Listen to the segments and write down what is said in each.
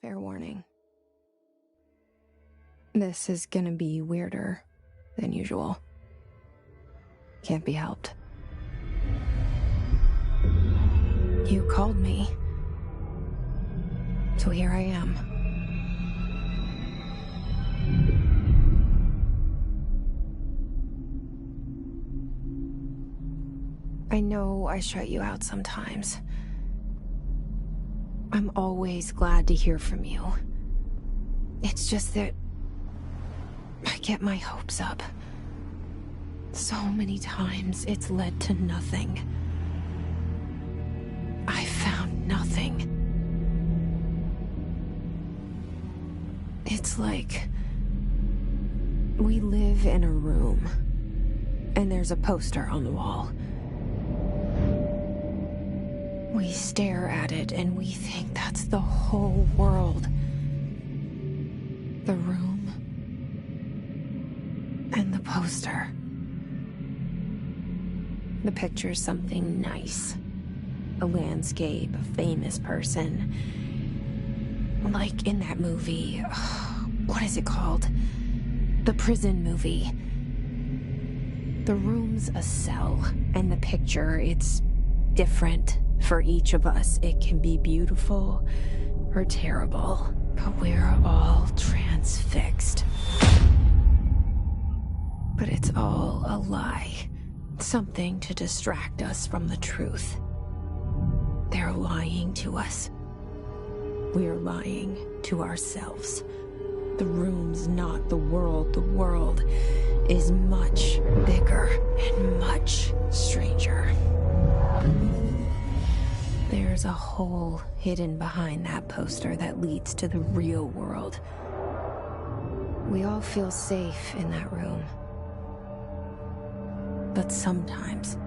Fair warning. This is gonna be weirder than usual. Can't be helped. You called me. So here I am. I know I shut you out sometimes. I'm always glad to hear from you. It's just that I get my hopes up. So many times it's led to nothing. I found nothing. It's like we live in a room, and there's a poster on the wall. We stare at it and we think that's the whole world. The room and the poster. The picture's something nice. A landscape, a famous person. Like in that movie, what is it called? The prison movie. The room's a cell, and the picture, it's different for each of us. It can be beautiful or terrible, but we're all transfixed. But it's all a lie. Something to distract us from the truth. They're lying to us. We're lying to ourselves. The room's not the world. The world is much bigger and much stranger. There's a hole hidden behind that poster that leads to the real world. We all feel safe in that room. But sometimes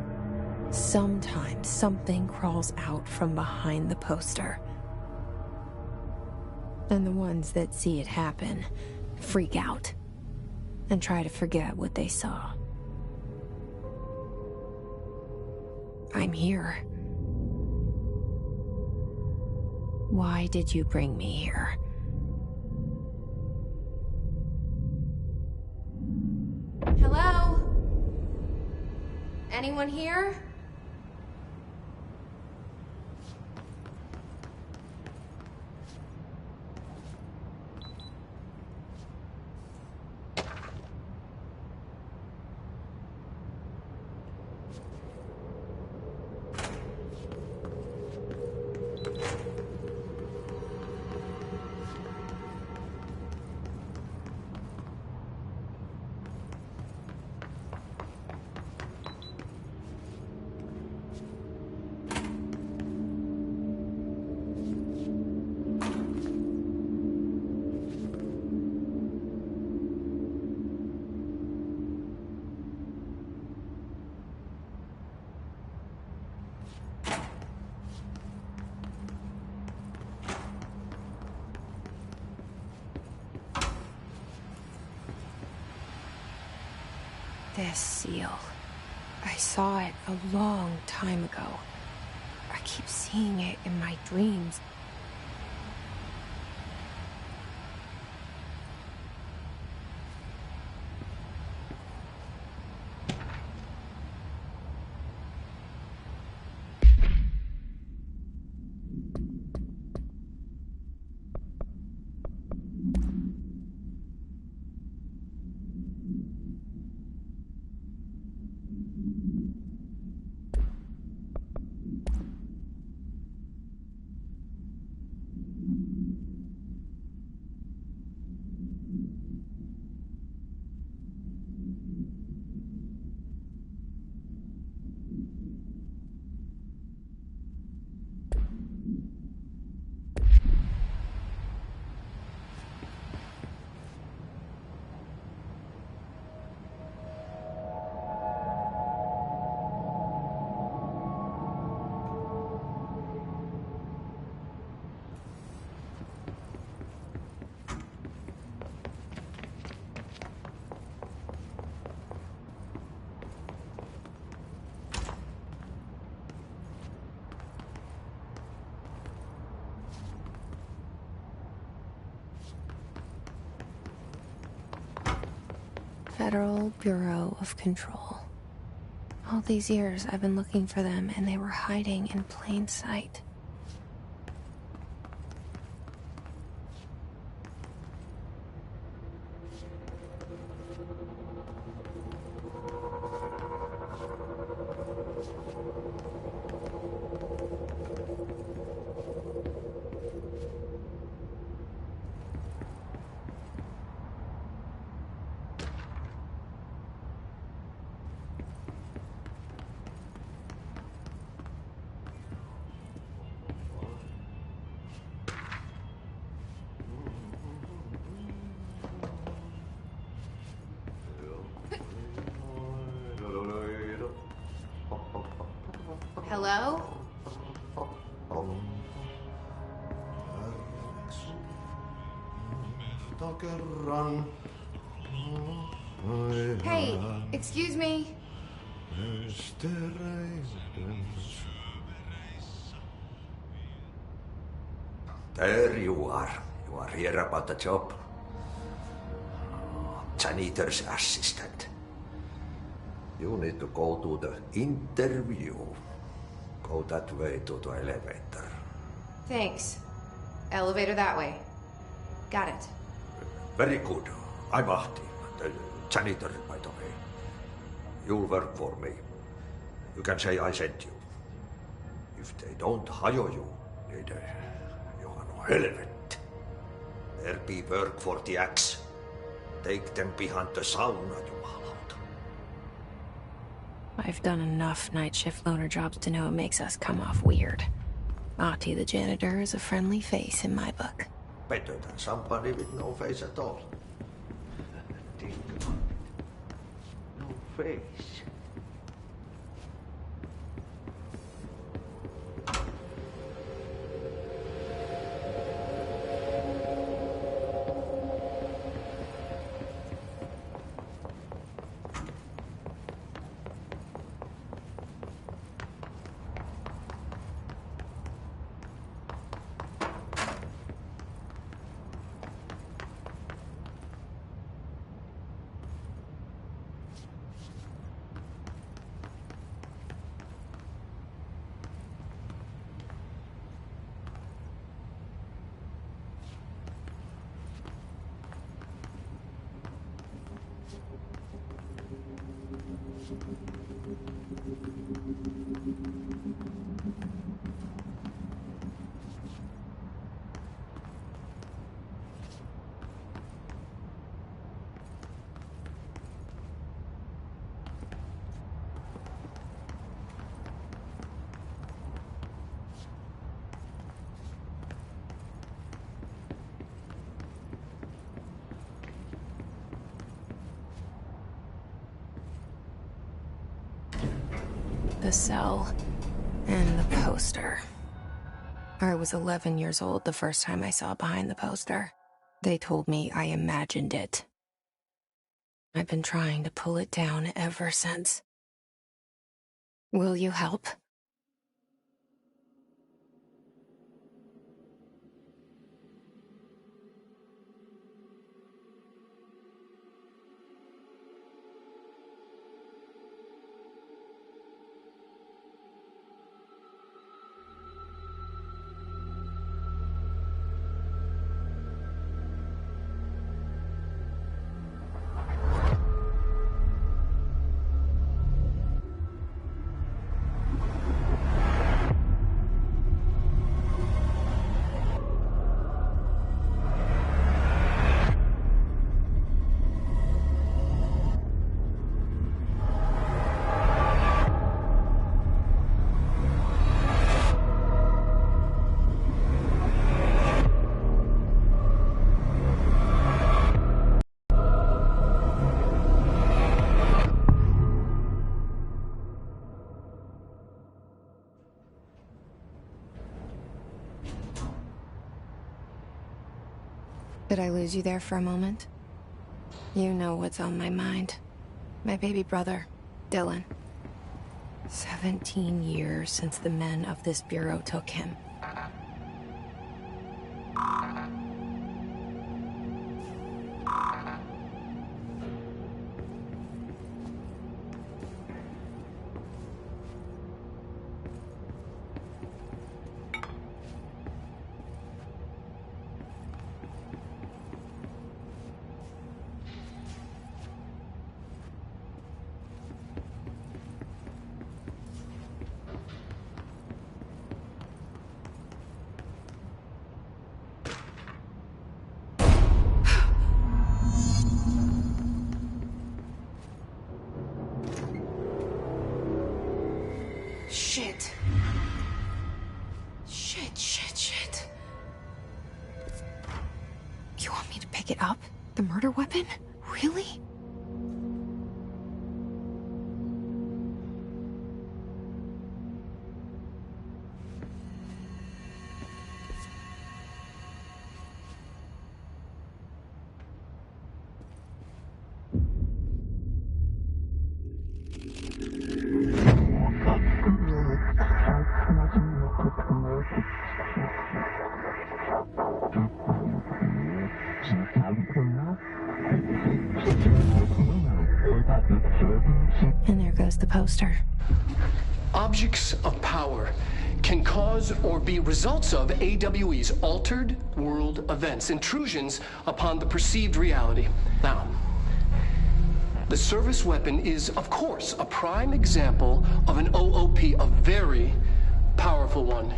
something crawls out from behind the poster. And the ones that see it happen freak out and try to forget what they saw. I'm here. Why did you bring me here? Hello? Anyone here? This seal. I saw it a long time ago. I keep seeing it in my dreams. Federal Bureau of Control. All these years I've been looking for them, and they were hiding in plain sight. Hello? Hey, excuse me. There you are. You are here about the job. Janitor's assistant. You need to go to the interview. Go that way to the elevator. Thanks. Elevator that way. Got it. Very good. I'm Ahti, the janitor, by the way. You'll work for me. You can say I sent you. If they don't hire you, niin johan on helvet. There be work for the axe. Take them behind the sauna, jumalauta. I've done enough night shift loner jobs to know it makes us come off weird. Ahti the janitor is a friendly face in my book. Better than somebody with no face at all. Think about it. No face. The cell and the poster. I was 11 years old the first time I saw behind the poster. They told me I imagined it. I've been trying to pull it down ever since. Will you help? Did I lose you there for a moment? You know what's on my mind. My baby brother, Dylan. 17 years since the men of this bureau took him. Shit. Shit. You want me to pick it up? The murder weapon? Really? And there goes the poster. Objects of power can cause or be results of AWE's altered world events, intrusions upon the perceived reality. Now, the service weapon is, of course, a prime example of an OOP, a very powerful one,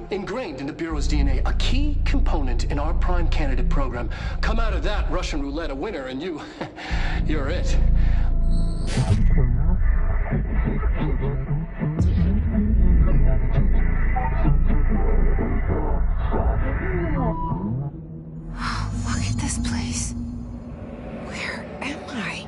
ingrained in the Bureau's DNA, a key component in our prime candidate program. Come out of that Russian roulette a winner, and you're it. Look at this place. Where am I?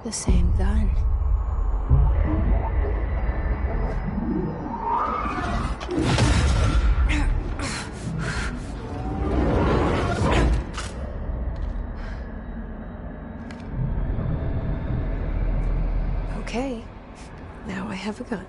The same gun. Okay, now I have a gun.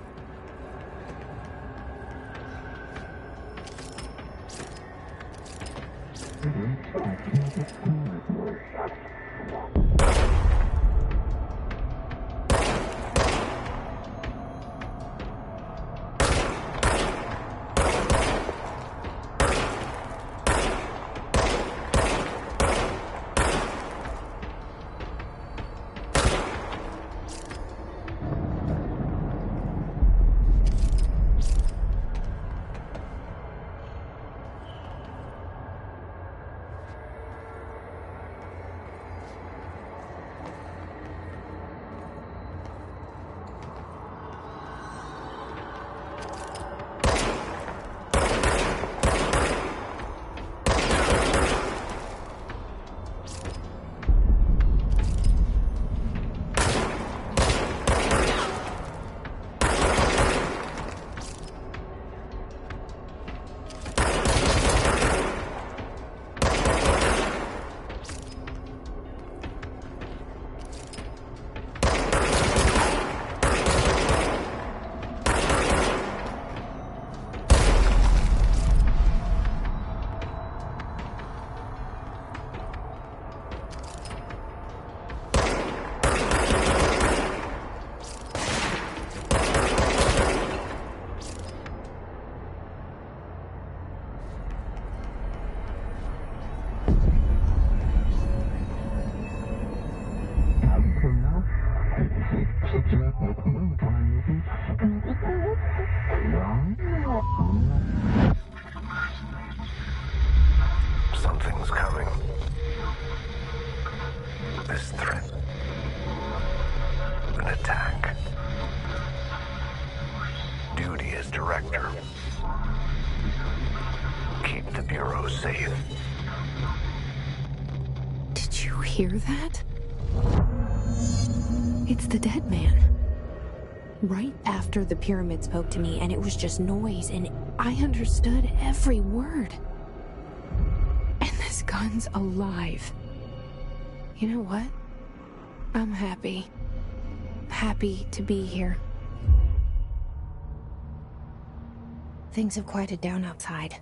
Something's coming. This threat. An attack. Duty as director. Keep the Bureau safe. Did you hear that? It's the dead man. Right after the pyramid spoke to me, and it was just noise, and I understood every word. And this gun's alive. You know what? I'm happy. happy to be here. Things have quieted down outside.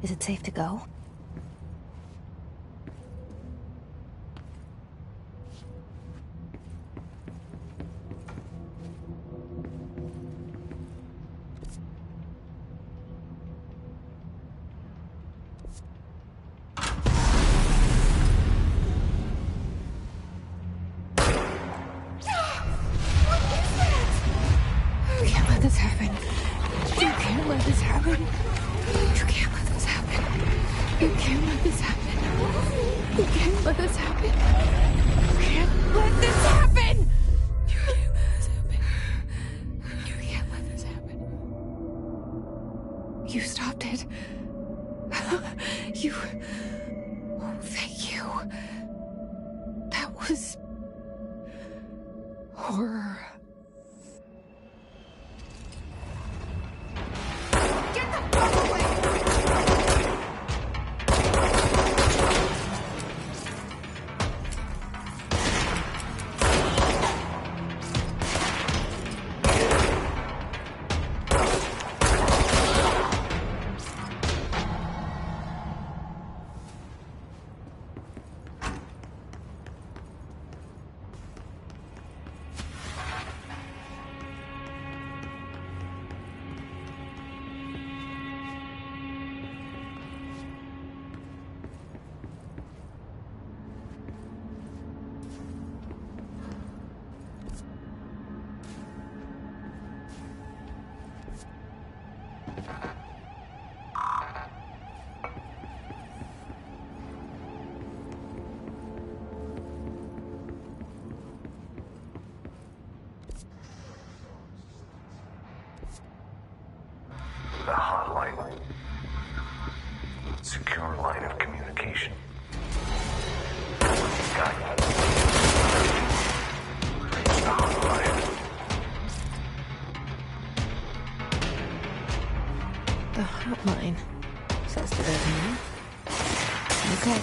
Is it safe to go? This happen. You can't let this happen. You can't let this happen. You can't let this happen. You can't let this happen. You can't let this happen. You can't let this happen. You can't let this happen. You stopped it. You. Oh, thank you. That was horror. The hotline. Secure line of communication. Got it. Reach the hotline. The hotline. Says the revenue. Okay.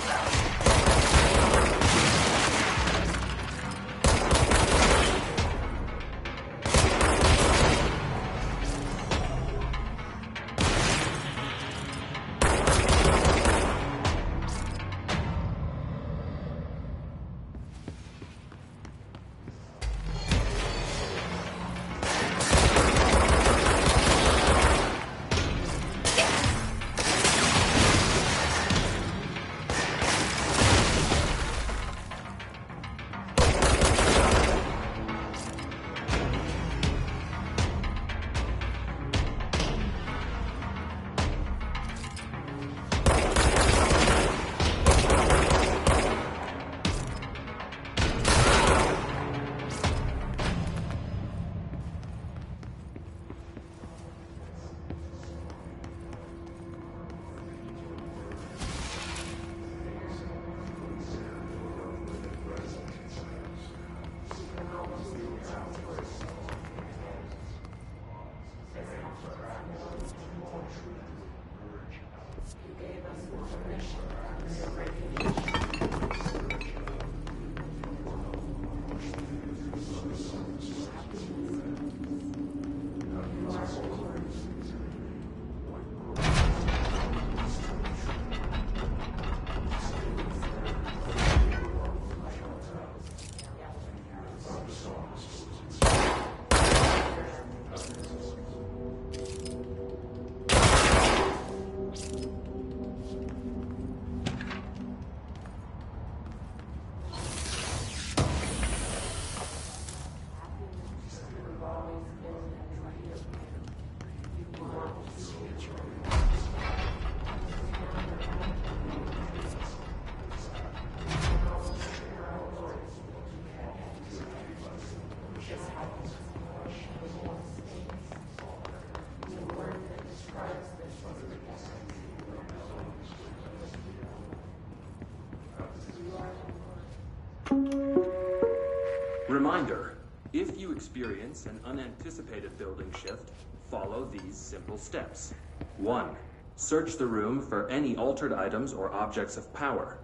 Reminder, if you experience an unanticipated building shift, follow these simple steps. 1. Search the room for any altered items or objects of power.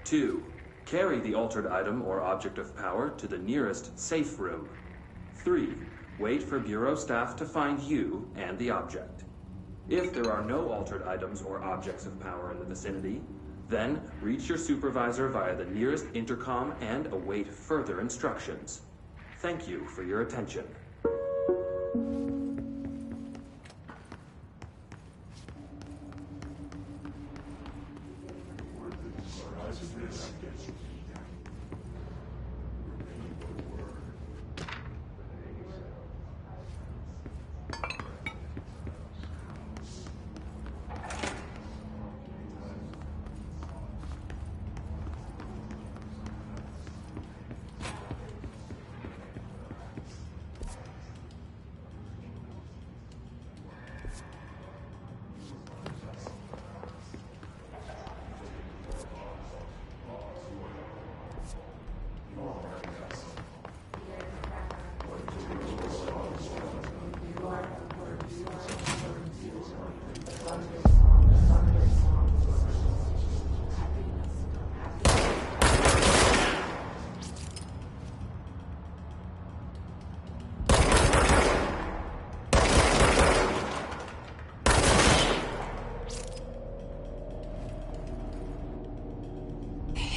2. Carry the altered item or object of power to the nearest safe room. 3. Wait for Bureau staff to find you and the object. If there are no altered items or objects of power in the vicinity, then reach your supervisor via the nearest intercom and await further instructions. Thank you for your attention.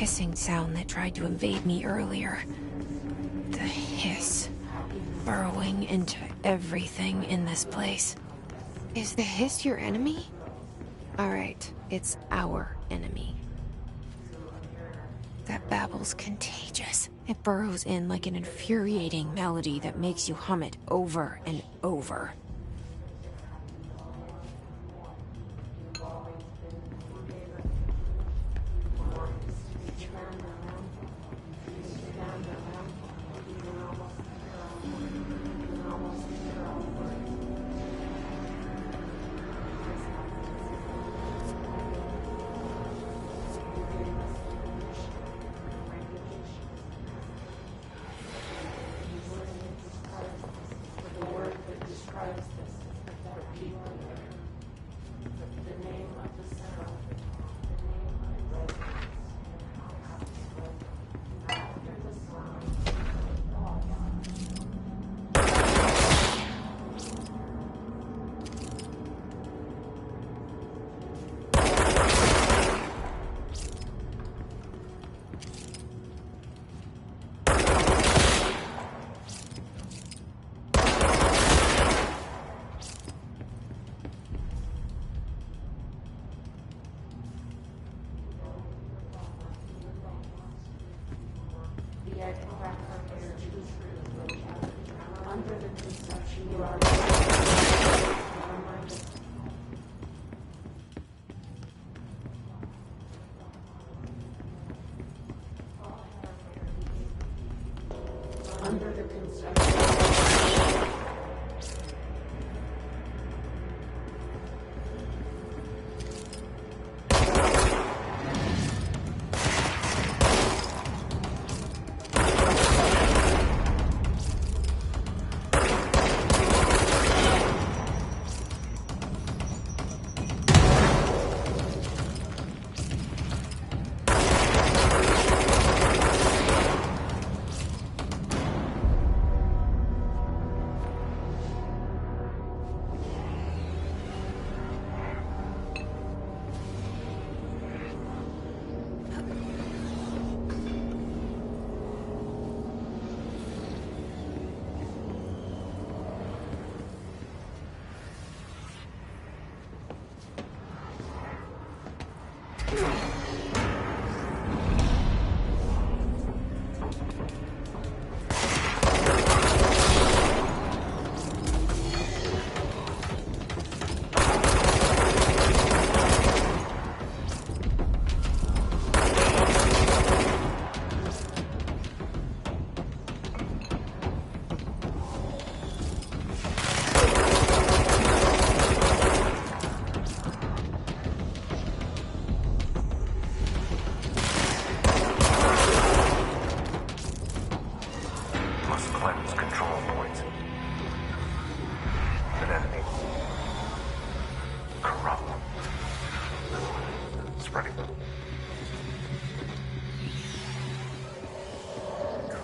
Hissing sound that tried to invade me earlier. The hiss. Burrowing into everything in this place. Is the hiss your enemy? Alright, it's our enemy. That babble's contagious. It burrows in like an infuriating melody that makes you hum it over and over.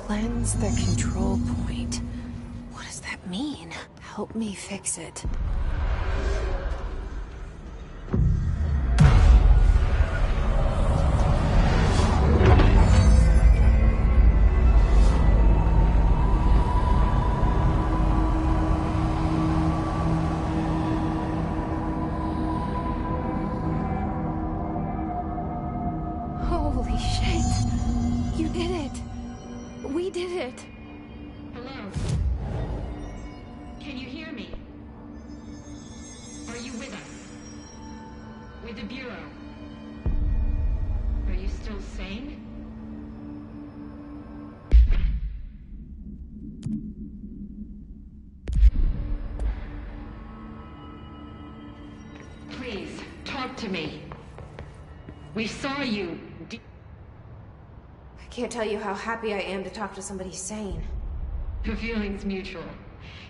Cleanse the control point. help me fix it. Holy shit! You did it! We did it! Hello? Can you hear me? Are you with us? With the Bureau? Are you still sane? Please, talk to me. We saw you. I can't tell you how happy I am to talk to somebody sane. The feeling's mutual.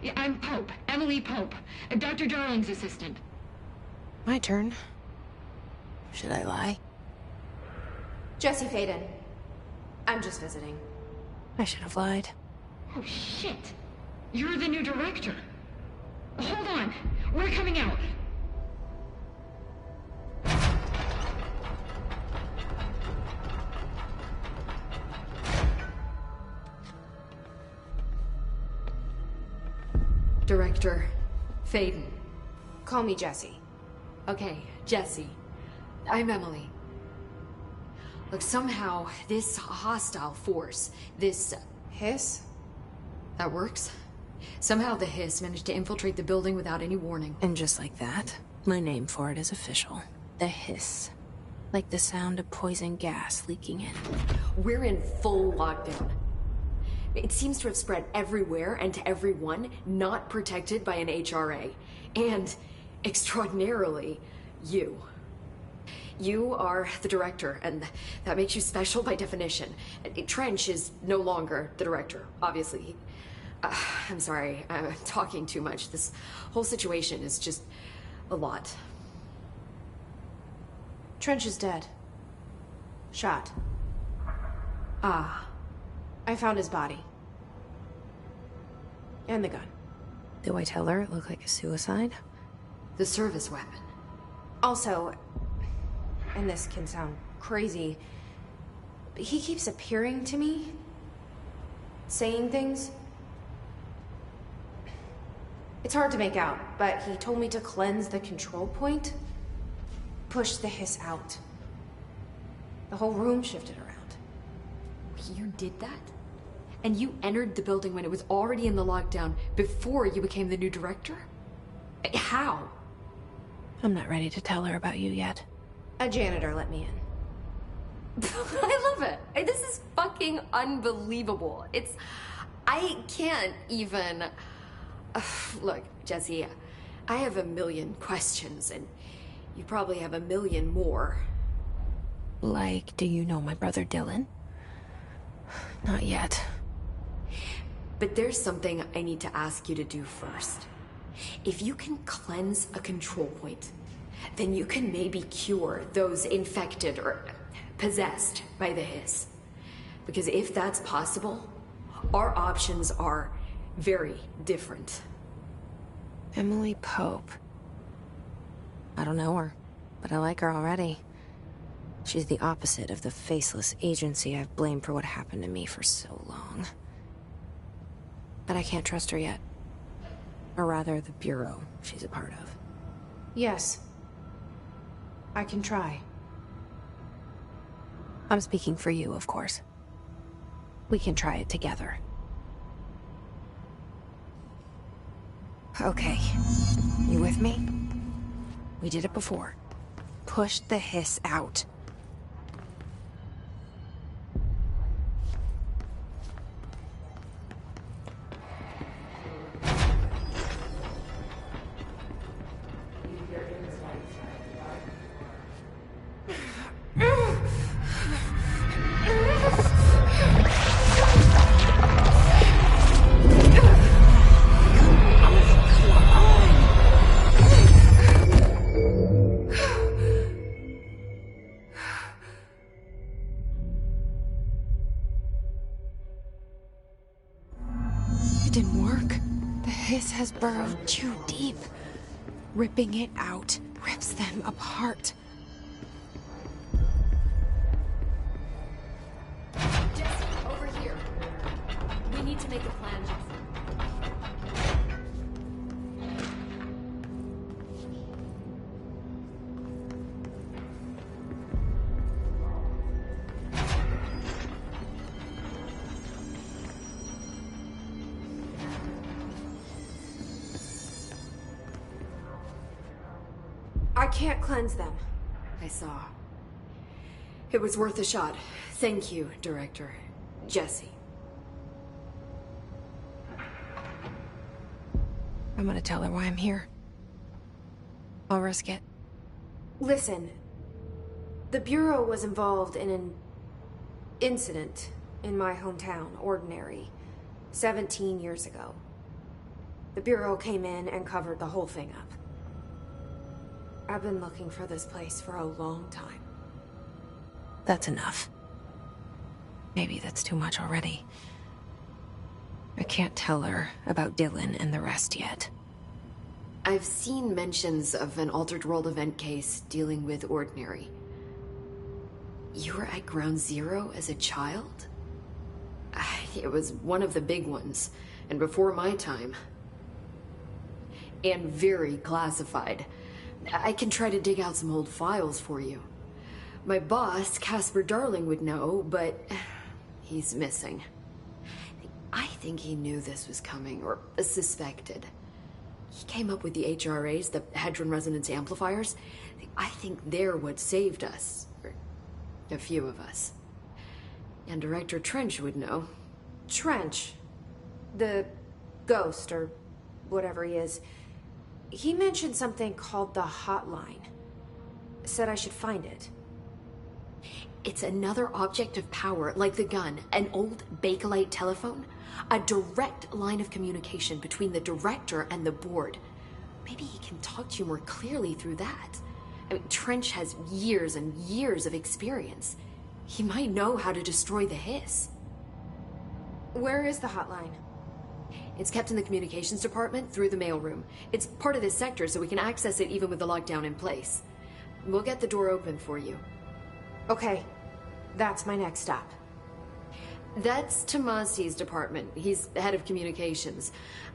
Yeah, I'm Pope, Emily Pope, Dr. Darling's assistant. My turn. Should I lie? Jesse Faden. I'm just visiting. I should have lied. Oh, shit. You're the new director. Hold on. We're coming out. Director Faden. Call me Jesse. Okay, Jesse. I'm Emily. Look, somehow this hostile force, this... Hiss? that works? Somehow the hiss managed to infiltrate the building without any warning. And just like that, my name for it is official. The hiss. Like the sound of poison gas leaking in. We're in full lockdown. It seems to have spread everywhere and to everyone not protected by an HRA. And, extraordinarily, you. You are the director, and that makes you special by definition. Trench is no longer the director, obviously. I'm sorry, I'm talking too much. This whole situation is just a lot. Trench is dead. Shot. Ah. I found his body. And the gun. Do I tell her it looked like a suicide? The service weapon. Also, and this can sound crazy, but he keeps appearing to me. Saying things. It's hard to make out, but he told me to cleanse the control point. Push the hiss out. The whole room shifted around. You did that? And you entered the building when it was already in the lockdown before you became the new director? How? I'm not ready to tell her about you yet. A janitor let me in. I love it. This is fucking unbelievable. I can't even... Look, Jesse, I have a million questions, and you probably have a million more. Like, do you know my brother Dylan? Not yet. But there's something I need to ask you to do first. If you can cleanse a control point, then you can maybe cure those infected or possessed by the hiss. Because if that's possible, our options are very different. Emily Pope. I don't know her, but I like her already. She's the opposite of the faceless agency I've blamed for what happened to me for so long. But I can't trust her yet. Or rather, the Bureau she's a part of. Yes. I can try. I'm speaking for you, of course. We can try it together. Okay. You with me? We did it before. Push the hiss out. It didn't work. The hiss has burrowed too deep. Ripping it out rips them apart. Jesse, over here. We need to make a plan, Jesse. I can't cleanse them. I saw. It was worth a shot. Thank you, Director. Jesse. I'm gonna tell her why I'm here. I'll risk it. Listen, the Bureau was involved in an incident in my hometown, Ordinary, 17 years ago. The Bureau came in and covered the whole thing up. I've been looking for this place for a long time. That's enough. Maybe that's too much already. I can't tell her about Dylan and the rest yet. I've seen mentions of an Altered World event case dealing with Ordinary. You were at Ground Zero as a child? It was one of the big ones, and before my time. And very classified. I can try to dig out some old files for you. My boss, Casper Darling, would know, but he's missing. I think he knew this was coming, or suspected. He came up with the HRAs, the Hadron Resonance Amplifiers. I think they're what saved us. Or a few of us. And Director Trench would know. Trench, the ghost, or whatever he is, he mentioned something called the Hotline. Said I should find it. It's another object of power, like the gun, an old Bakelite telephone. A direct line of communication between the director and the board. Maybe he can talk to you more clearly through that. I mean, Trench has years and years of experience. He might know how to destroy the hiss. Where is the hotline? It's kept in the communications department through the mailroom. It's part of this sector, so we can access it even with the lockdown in place. We'll get the door open for you. Okay, that's my next stop. That's Tomasi's department. He's head of communications.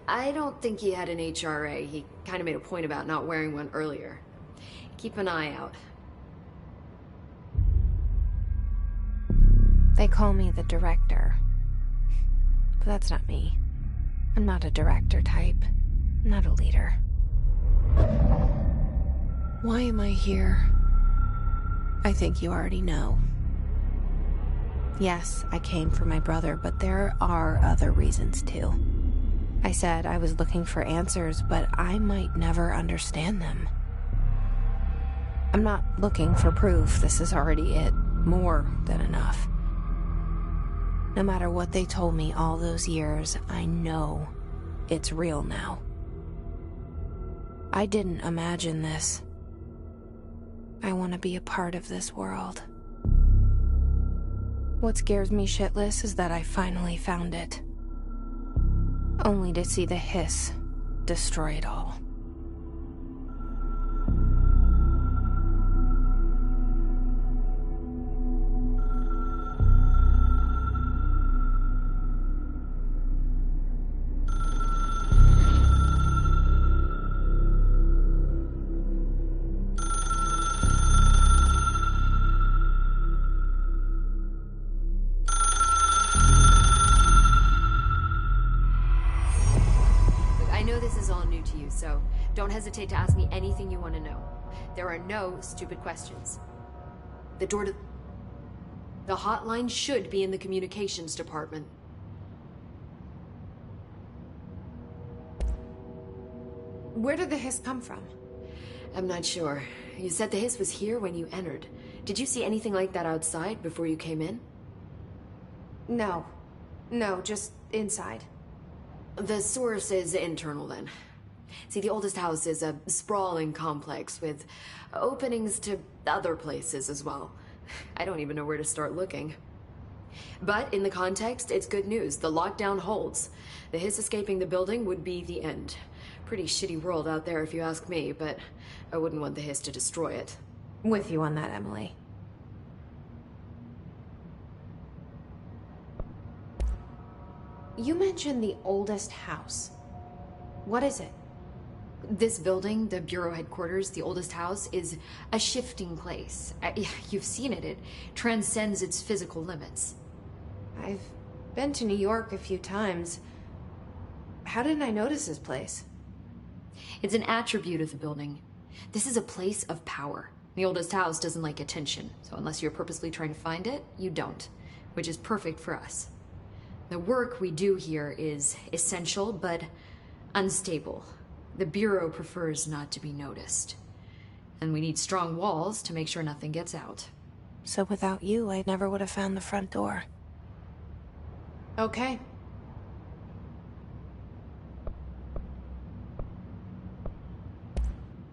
I don't think he had an HRA. He kind of made a point about not wearing one earlier. Keep an eye out. They call me the director. But that's not me. I'm not a director type. I'm not a leader. Why am I here? I think you already know. Yes, I came for my brother, but there are other reasons too. I said I was looking for answers, but I might never understand them. I'm not looking for proof. This is already it. More than enough. No matter what they told me all those years, I know it's real now. I didn't imagine this. I want to be a part of this world. What scares me shitless is that I finally found it. Only to see the hiss destroy it all. So don't hesitate to ask me anything you want to know. There are no stupid questions. The door to... The hotline should be in the communications department. Where did the hiss come from? I'm not sure. You said the hiss was here when you entered. Did you see anything like that outside before you came in? No. No, just inside. The source is internal then. See, the oldest house is a sprawling complex with openings to other places as well. I don't even know where to start looking. But in the context, it's good news. The lockdown holds. The hiss escaping the building would be the end. Pretty shitty world out there if you ask me, but I wouldn't want the hiss to destroy it. With you on that, Emily. You mentioned the oldest house. What is it? This building, the Bureau headquarters, the oldest house, is a shifting place. You've seen it. It transcends its physical limits. I've been to New York a few times. How didn't I notice this place? It's an attribute of the building. This is a place of power. The oldest house doesn't like attention, so unless you're purposely trying to find it, you don't, which is perfect for us. The work we do here is essential, but unstable. The Bureau prefers not to be noticed. And we need strong walls to make sure nothing gets out. So without you, I never would have found the front door. Okay.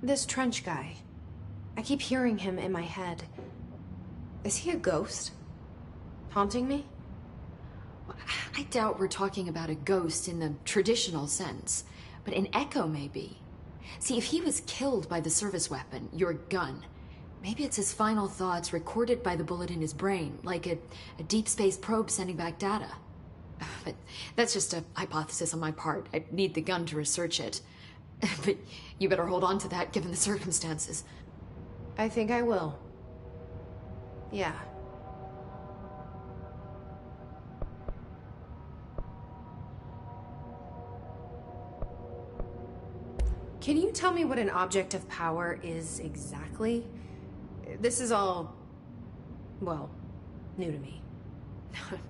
This Trench guy. I keep hearing him in my head. Is he a ghost? Haunting me? I doubt we're talking about a ghost in the traditional sense, but an echo maybe. See, if he was killed by the service weapon, your gun, maybe it's his final thoughts recorded by the bullet in his brain, like a deep space probe sending back data. But that's just a hypothesis on my part. I'd need the gun to research it. But you better hold on to that given the circumstances. I think I will. Yeah. Can you tell me what an object of power is exactly? This is all, well, new to me.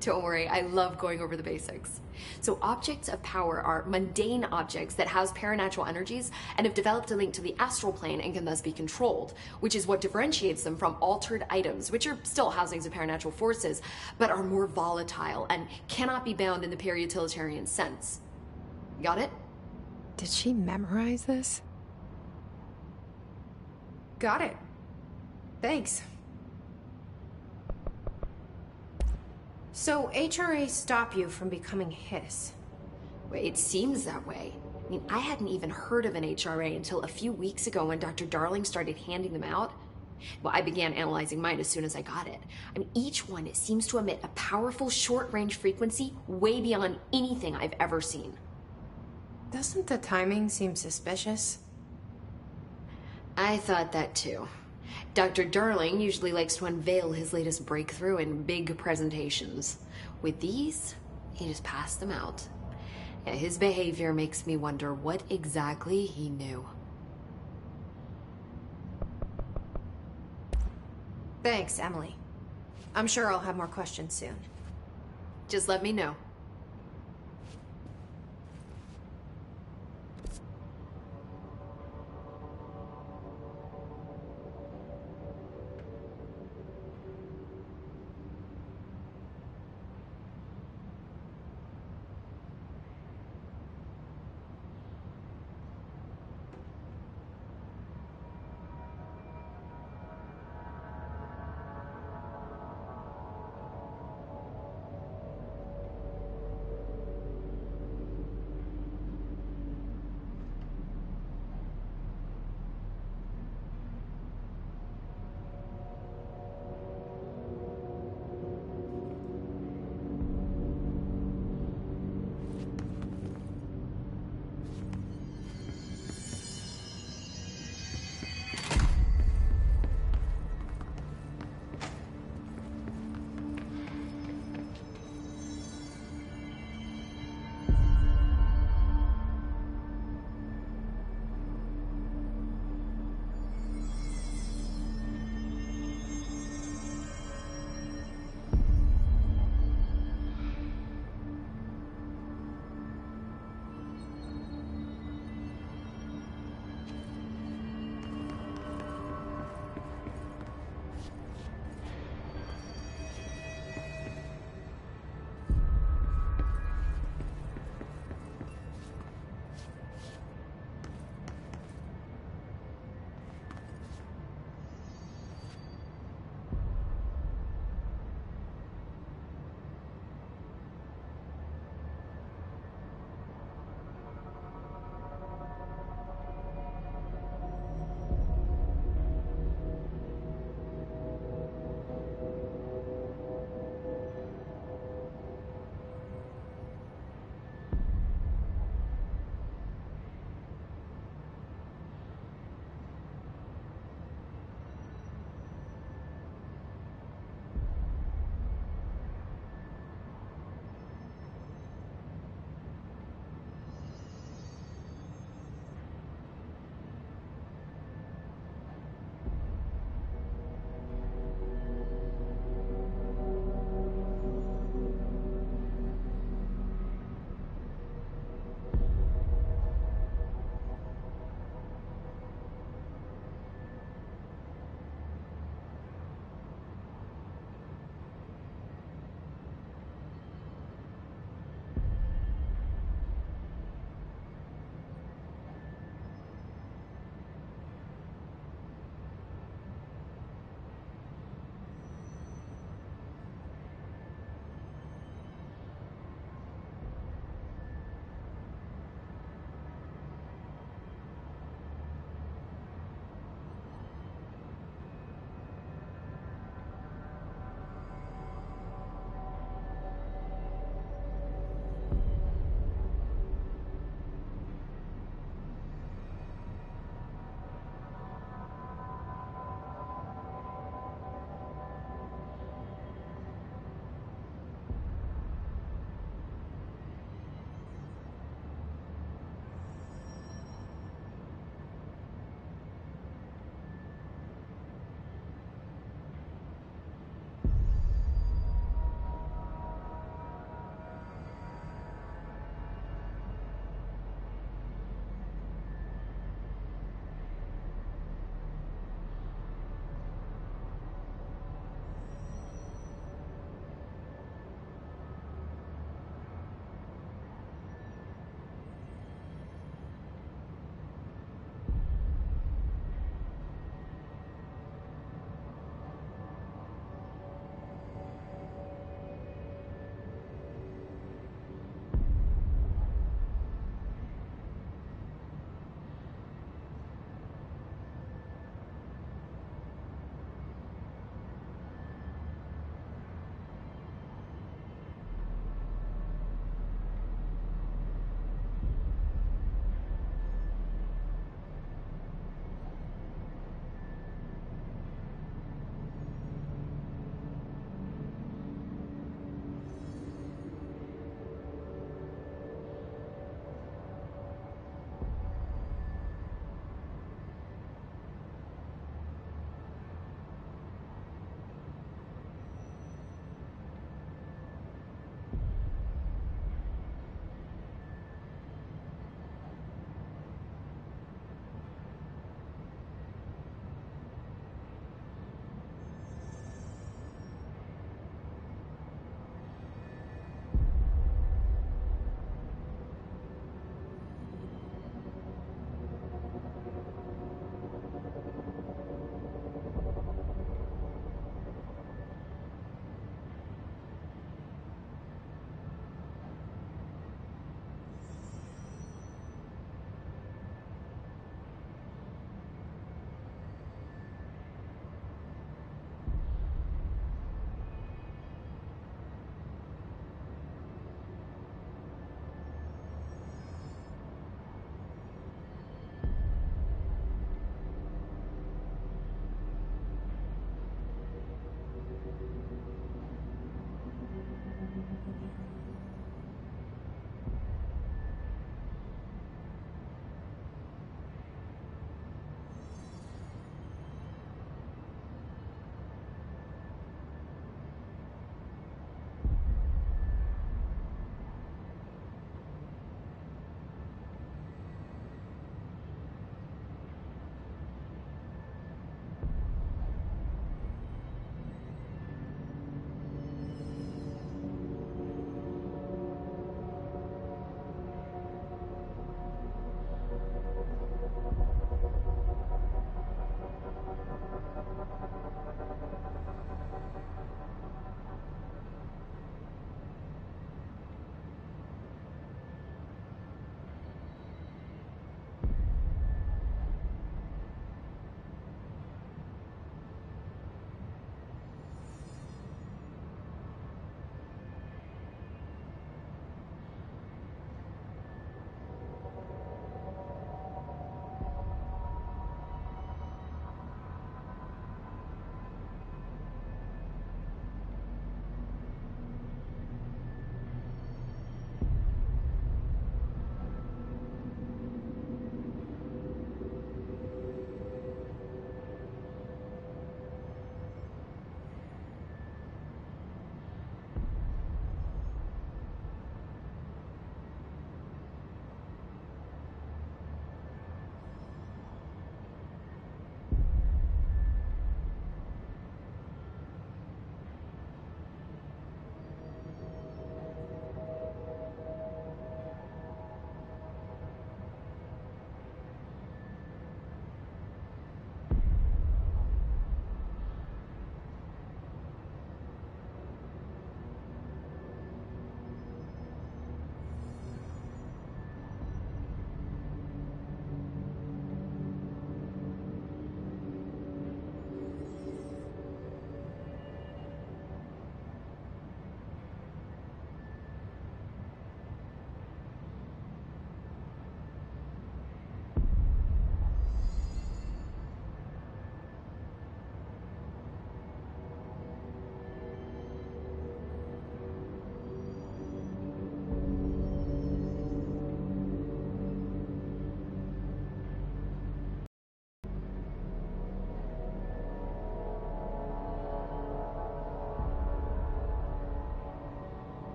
Don't worry, I love going over the basics. So objects of power are mundane objects that house paranatural energies and have developed a link to the astral plane and can thus be controlled, which is what differentiates them from altered items, which are still housings of paranatural forces, but are more volatile and cannot be bound in the peri-utilitarian sense. Got it? Did she memorize this? Got it. Thanks. So, HRA stop you from becoming Hiss? Well, it seems that way. I mean, I hadn't even heard of an HRA until a few weeks ago when Dr. Darling started handing them out. Well, I began analyzing mine as soon as I got it. I mean, each one, it seems to emit a powerful short-range frequency way beyond anything I've ever seen. Doesn't the timing seem suspicious? I thought that too. Dr. Darling usually likes to unveil his latest breakthrough in big presentations. With these, he just passed them out. Yeah, his behavior makes me wonder what exactly he knew. Thanks, Emily. I'm sure I'll have more questions soon. Just let me know.